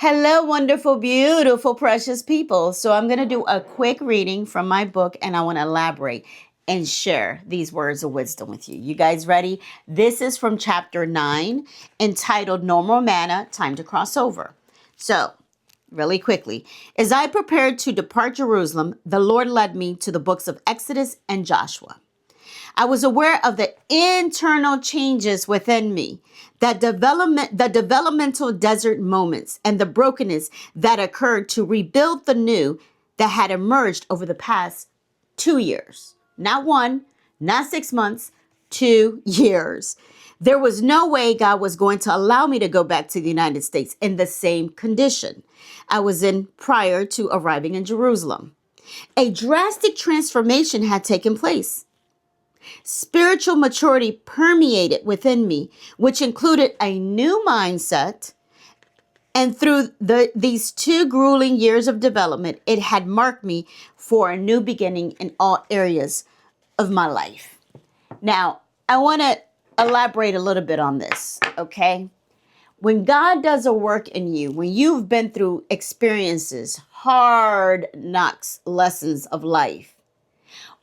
Hello, wonderful, beautiful, precious people. So, I'm going to do a quick reading from my book and I want to elaborate and share these words of wisdom with you. You guys ready? This is from chapter 9 entitled No More Manna, Time to Cross Over. So, really quickly, as I prepared to depart Jerusalem, the Lord led me to the books of Exodus and Joshua. I was aware of the internal changes within me, the developmental desert moments, and the brokenness that occurred to rebuild the new that had emerged over the past 2 years. Not one, not 6 months, 2 years. There was no way God was going to allow me to go back to the United States in the same condition I was in prior to arriving in Jerusalem. A drastic transformation had taken place. Spiritual maturity permeated within me, which included a new mindset. And through these 2 grueling years of development, it had marked me for a new beginning in all areas of my life. Now, I want to elaborate a little bit on this, okay? When God does a work in you, when you've been through experiences, hard knocks, lessons of life,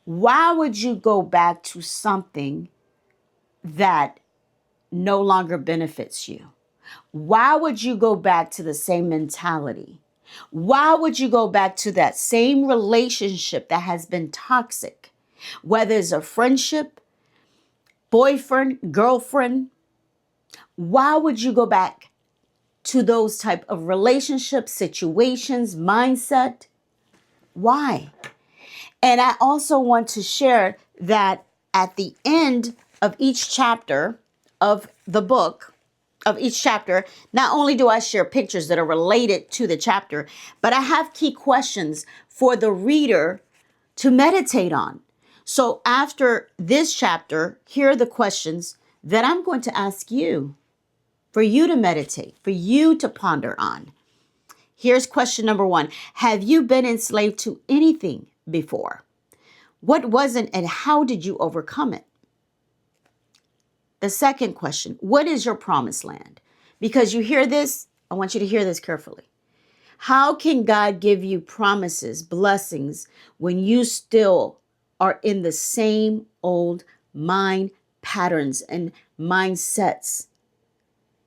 why would you go back to something that no longer benefits you? Why would you go back to the same mentality? Why would you go back to that same relationship that has been toxic? Whether it's a friendship, boyfriend, girlfriend, why would you go back to those type of relationships, situations, mindset? Why? And I also want to share that at the end of each chapter of the book, of each chapter, not only do I share pictures that are related to the chapter, but I have key questions for the reader to meditate on. So after this chapter, here are the questions that I'm going to ask you, for you to meditate, for you to ponder on. Here's question number 1. Have you been enslaved to anything before? What wasn't and how did you overcome it? The second question, what is your promised land? Because you hear this, I want you to hear this carefully. How can God give you promises, blessings, when you still are in the same old mind patterns and mindsets?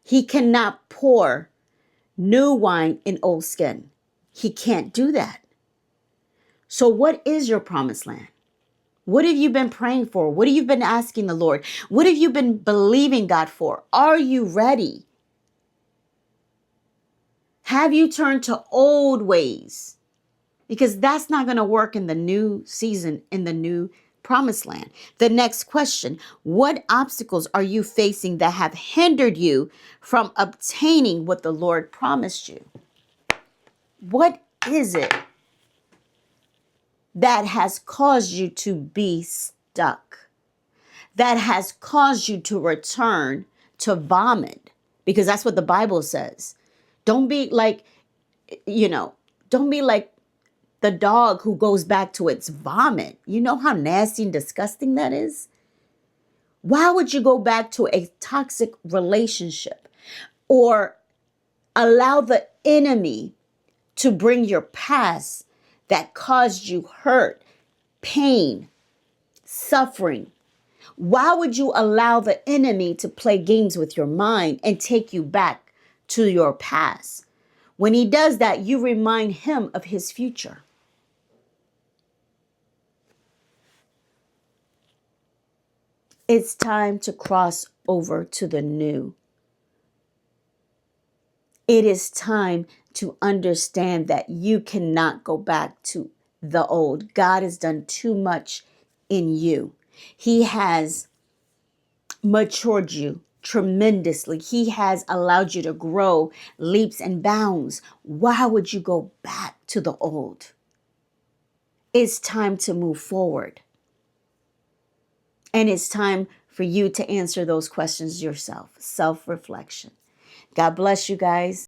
He cannot pour new wine in old skin. He can't do that. So what is your promised land? What have you been praying for? What have you been asking the Lord? What have you been believing God for? Are you ready? Have you turned to old ways? Because that's not going to work in the new season, in the new promised land. The next question, what obstacles are you facing that have hindered you from obtaining what the Lord promised you? What is it that has caused you to be stuck? That has caused you to return to vomit? Because that's what the Bible says. Don't be like, don't be like the dog who goes back to its vomit. You know how nasty and disgusting that is? Why would you go back to a toxic relationship or allow the enemy to bring your past that caused you hurt, pain, suffering? Why would you allow the enemy to play games with your mind and take you back to your past? When he does that, you remind him of his future. It's time to cross over to the new. It is time to understand that you cannot go back to the old. God has done too much in you. He has matured you tremendously. He has allowed you to grow leaps and bounds. Why would you go back to the old? It's time to move forward. And it's time for you to answer those questions yourself. Self-reflection. God bless you guys.